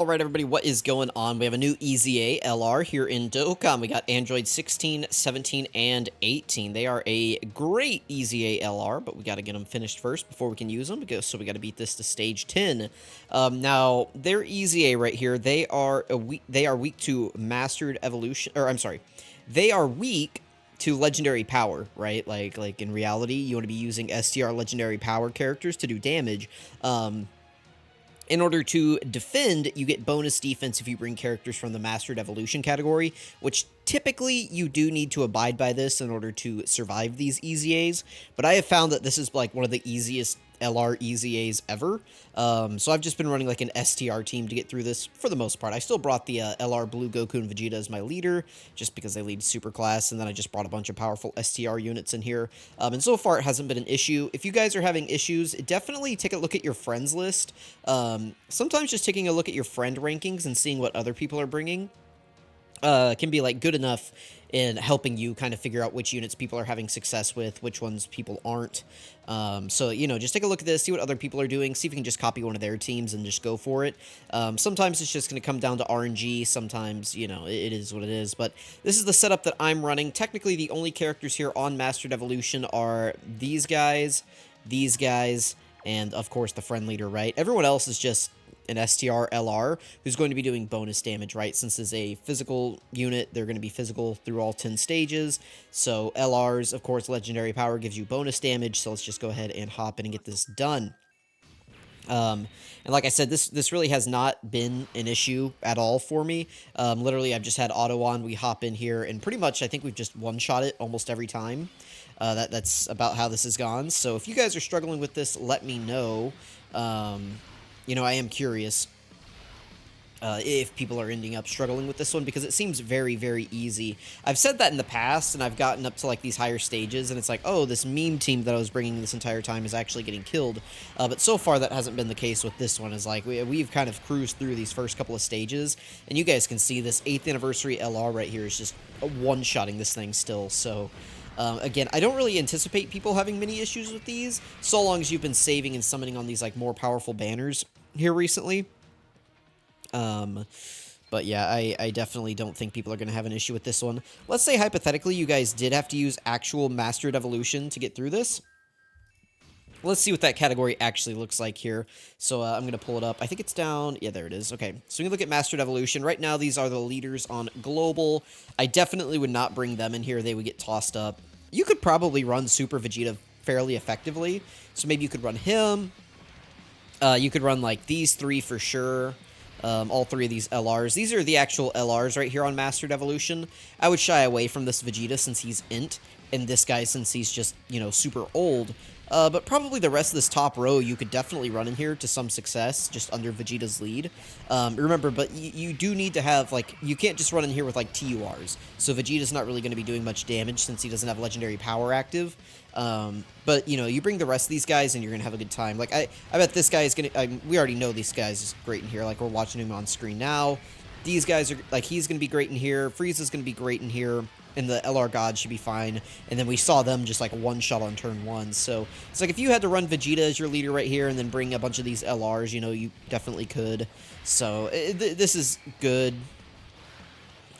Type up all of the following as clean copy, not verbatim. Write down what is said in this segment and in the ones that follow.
Alright everybody, what is going on? We have a new EZA LR here in Dokkan. We got Android 16, 17, and 18. They are a great EZA LR, but we got to get them finished first before we can use them, so we got to beat this to stage 10. Now, their EZA right here, they are weak to Mastered Evolution, or I'm sorry, they are weak to legendary power, right? Like in reality, you want to be using STR legendary power characters to do damage. In order to defend, you get bonus defense if you bring characters from the Mastered Evolution category, which typically you do need to abide by this in order to survive these EZAs, but I have found that this is like one of the easiest LR EZAs ever, so I've just been running like an STR team to get through this for the most part. I still brought the LR Blue Goku and Vegeta as my leader, just because they lead super class, and then I just brought a bunch of powerful STR units in here, and so far it hasn't been an issue. If you guys are having issues, definitely take a look at your friends list. Sometimes just taking a look at your friend rankings and seeing what other people are bringing can be like good enough in helping you kind of figure out which units people are having success with, which ones people aren't. So, you know, just take a look at this, see what other people are doing, see if you can just copy one of their teams and just go for it. Sometimes it's just going to come down to RNG. Sometimes, you know, it is what it is. But this is the setup that I'm running. Technically, the only characters here on Mastered Evolution are these guys, and, of course, the friend leader, right? Everyone else is just an STR LR who's going to be doing bonus damage, right? Since it's a physical unit, they're going to be physical through all 10 stages. So LRs, of course, legendary power gives you bonus damage. So let's just go ahead and hop in and get this done. And like I said, this really has not been an issue at all for me. Literally, I've just had auto on. We hop in here, and pretty much I think we've just one-shot it almost every time. That's about how this has gone. So if you guys are struggling with this, let me know. You know, I am curious if people are ending up struggling with this one, because it seems very, very easy. I've said that in the past, and I've gotten up to, like, these higher stages, and it's like, oh, this meme team that I was bringing this entire time is actually getting killed. But so far, that hasn't been the case with this one. Is like, we've kind of cruised through these first couple of stages, and you guys can see this 8th anniversary LR right here is just one-shotting this thing still, so... Again, I don't really anticipate people having many issues with these, so long as you've been saving and summoning on these, like, more powerful banners here recently. But yeah, I definitely don't think people are going to have an issue with this one. Let's say, hypothetically, you guys did have to use actual Mastered Evolution to get through this. Let's see what that category actually looks like here. So I'm going to pull it up. I think it's down. Yeah, there it is. Okay, so we look at Mastered Evolution. Right now, these are the leaders on Global. I definitely would not bring them in here. They would get tossed up. You could probably run Super Vegeta fairly effectively. So maybe you could run him. You could run, like, these three for sure. All three of these LRs. These are the actual LRs right here on Mastered Evolution. I would shy away from this Vegeta since he's int, and this guy since he's just, you know, super old. But probably the rest of this top row you could definitely run in here to some success, just under Vegeta's lead. Remember, but you do need to have, like, you can't just run in here with, like, TURs. So Vegeta's not really going to be doing much damage since he doesn't have legendary power active. But, you know, you bring the rest of these guys and you're going to have a good time. Like, I bet this guy is going to, we already know this guy's is great in here. Like, we're watching him on screen now. These guys are, like, he's going to be great in here. Frieza's going to be great in here. And the LR God should be fine. And then we saw them just, like, one-shot on turn 1. So, it's like if you had to run Vegeta as your leader right here and then bring a bunch of these LRs, you know, you definitely could. So, this is good.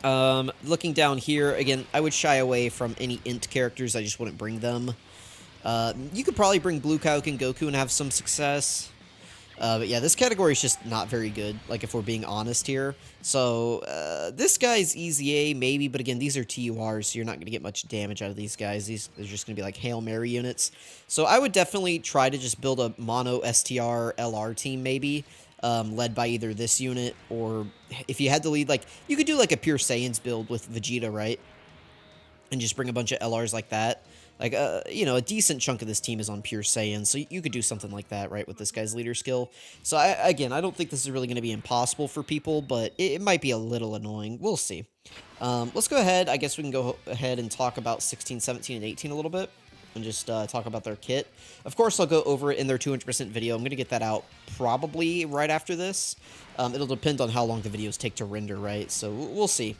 Looking down here, again, I would shy away from any int characters. I just wouldn't bring them. You could probably bring Blue Kauk and Goku and have some success. But yeah, this category is just not very good, like, if we're being honest here. So, this guy's EZA, maybe, but again, these are TURs, so you're not going to get much damage out of these guys. They're just going to be, like, Hail Mary units. So, I would definitely try to just build a mono STR LR team, maybe, led by either this unit, or if you had to lead, like, you could do, like, a Pure Saiyans build with Vegeta, right? And just bring a bunch of LRs like that. Like, you know, a decent chunk of this team is on Pure Saiyan, so you could do something like that, right, with this guy's leader skill. So, again, I don't think this is really going to be impossible for people, but it might be a little annoying. We'll see. Let's go ahead. I guess we can go ahead and talk about 16, 17, and 18 a little bit, and just talk about their kit. Of course, I'll go over it in their 200% video. I'm going to get that out probably right after this. It'll depend on how long the videos take to render, right? So, we'll see.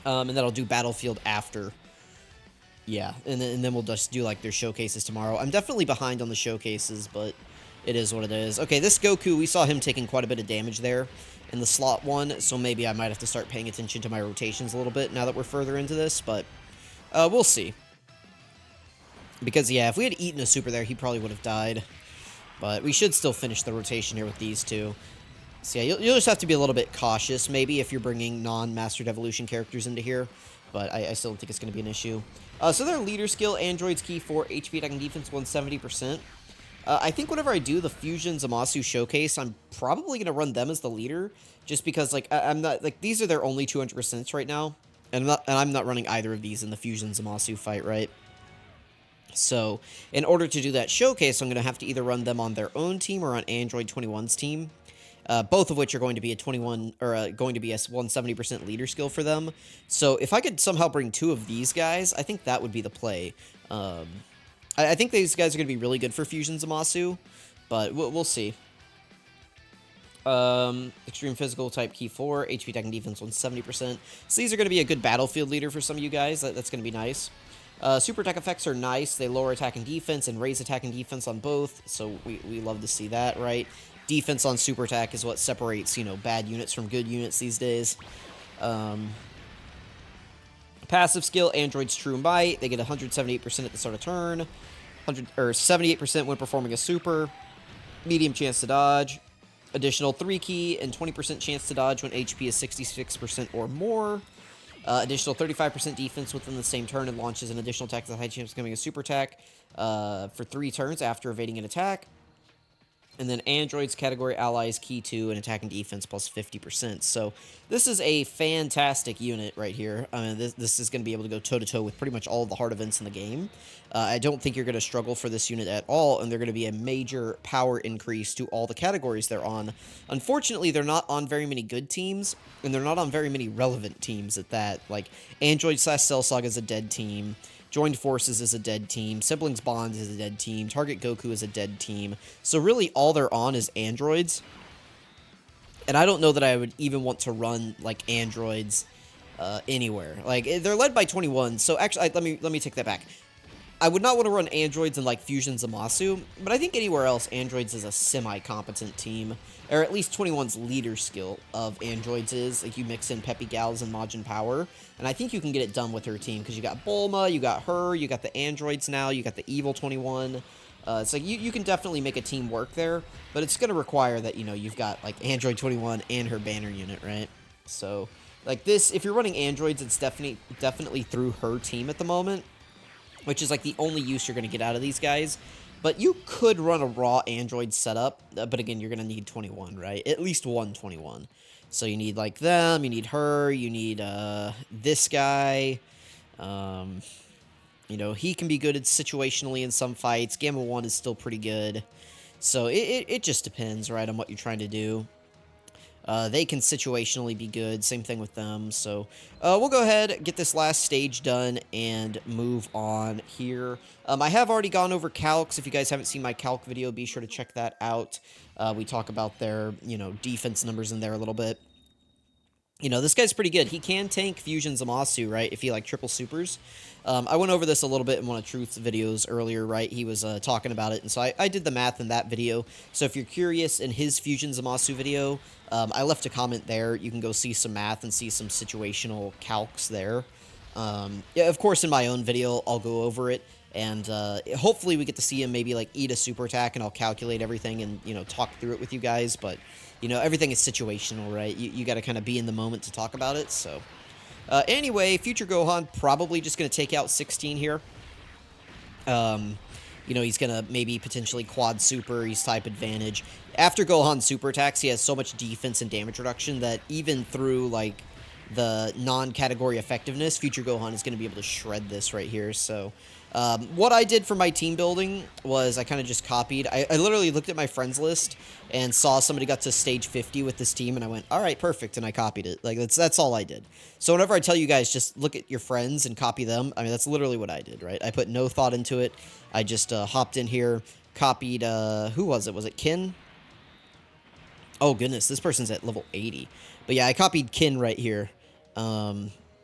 And then I'll do Battlefield after. Yeah, and then we'll just do, like, their showcases tomorrow. I'm definitely behind on the showcases, but It is what it is. Okay, this Goku, we saw him taking quite a bit of damage there in the slot one, so maybe I might have to start paying attention to my rotations a little bit now that we're further into this, but we'll see. Because, yeah, if we had eaten a super there, he probably would have died. But we should still finish the rotation here with these two. So, yeah, you'll just have to be a little bit cautious, maybe, if you're bringing non-Mastered Evolution characters into here. But I still don't think it's going to be an issue. So their leader skill, Android's Key 4, HP attack and defense 170%. I think whenever I do the Fusion Zamasu showcase, I'm probably going to run them as the leader. Just because, like, I'm not, like, these are their only 200% right now. And I'm not running either of these in the Fusion Zamasu fight, right? So, in order to do that showcase, I'm going to have to either run them on their own team or on Android 21's team. Both of which are going to be a 21 or going to be a 170% leader skill for them. So if I could somehow bring two of these guys, I think that would be the play. I think these guys are going to be really good for Fusion Zamasu, but we'll see. Extreme Physical type Key 4, HP attack and defense 170%. So these are going to be a good battlefield leader for some of you guys. That's going to be nice. Super attack effects are nice. They lower attack and defense and raise attack and defense on both. So we love to see that, right? Defense on super attack is what separates, you know, bad units from good units these days. Passive skill, Android's True Might. They get 178% at the start of turn. 78% when performing a super. Medium chance to dodge. Additional 3 key and 20% chance to dodge when HP is 66% or more. Additional 35% defense within the same turn and launches an additional attack with a high chance of becoming a super attack for 3 turns after evading an attack. And then Android's category allies key 2 and attack and defense plus 50%. So this is a fantastic unit right here. I mean, this is going to be able to go toe-to-toe with pretty much all of the hard events in the game. I don't think you're going to struggle for this unit at all, and they're going to be a major power increase to all the categories they're on. Unfortunately, they're not on very many good teams, and they're not on very many relevant teams at that. Like, Android/Cell Saga is a dead team. Joined Forces is a dead team. Siblings Bond is a dead team. Target Goku is a dead team. So really all they're on is androids. And I don't know that I would even want to run like androids anywhere. Like they're led by 21. So actually let me take that back. I would not want to run androids in like Fusion Zamasu, but I think anywhere else androids is a semi-competent team. Or at least 21's leader skill of androids is. Like you mix in Peppy Gals and Majin Power. And I think you can get it done with her team. Because you got Bulma, you got her, you got the androids now, you got the Evil 21. It's like you can definitely make a team work there. But it's going to require that, you know, you've got like Android 21 and her banner unit, right? So, like this, if you're running androids, it's definitely through her team at the moment. Which is like the only use you're going to get out of these guys. But you could run a raw Android setup, but again, you're going to need 21, right? At least one 21. So you need like them, you need her, you need this guy. You know, he can be good at situationally in some fights. Gamma 1 is still pretty good. So it just depends, right, on what you're trying to do. They can situationally be good. Same thing with them. So we'll go ahead, get this last stage done, and move on here. I have already gone over calcs. If you guys haven't seen my calc video, be sure to check that out. We talk about their, you know, defense numbers in there a little bit. You know, this guy's pretty good. He can tank Fusion Zamasu, right, if he, like, triple supers. I went over this a little bit in one of Truth's videos earlier, right? He was talking about it, and so I did the math in that video. So if you're curious, in his Fusion Zamasu video, I left a comment there. You can go see some math and see some situational calcs there. Yeah, of course, in my own video, I'll go over it. And hopefully we get to see him maybe, like, eat a super attack, and I'll calculate everything and, you know, talk through it with you guys. But, you know, everything is situational, right? You got to kind of be in the moment to talk about it, so... anyway, Future Gohan probably just going to take out 16 here. You know, he's going to maybe potentially quad super, he's type advantage. After Gohan super attacks, he has so much defense and damage reduction that even through, like, the non-category effectiveness, Future Gohan is going to be able to shred this right here, so... what I did for my team building was I kind of just copied. I literally looked at my friends list and saw somebody got to stage 50 with this team, and I went, all right, perfect, and I copied it. Like, that's all I did. So whenever I tell you guys just look at your friends and copy them, I mean, that's literally what I did, right? I put no thought into it. I just hopped in here, copied, who was it? Was it Kin? Oh, goodness, this person's at level 80. But yeah, I copied Kin right here.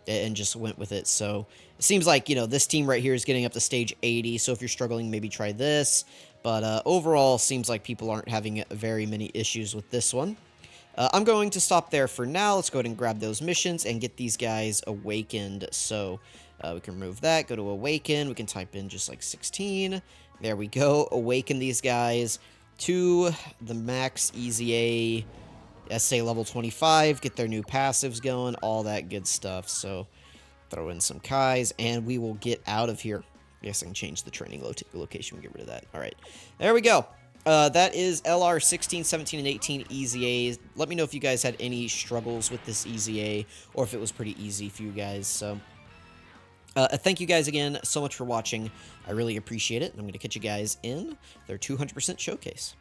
And just went with it. So it seems like, you know, this team right here is getting up to stage 80. So if you're struggling, maybe try this. But overall, seems like people aren't having very many issues with this one. I'm going to stop there for now. Let's go ahead and grab those missions and get these guys awakened. So we can remove that, go to awaken. We can type in just like 16. There we go. Awaken these guys to the max EZA SA level 25. Get their new passives going, all that good stuff. So throw in some Kais, and we will get out of here. I guess I can change the training location and get rid of that. All right, there we go. That is LR 16, 17, and 18 EZAs. Let me know if you guys had any struggles with this EZA, or if it was pretty easy for you guys. So, thank you guys again so much for watching. I really appreciate it. I'm going to catch you guys in their 200% showcase.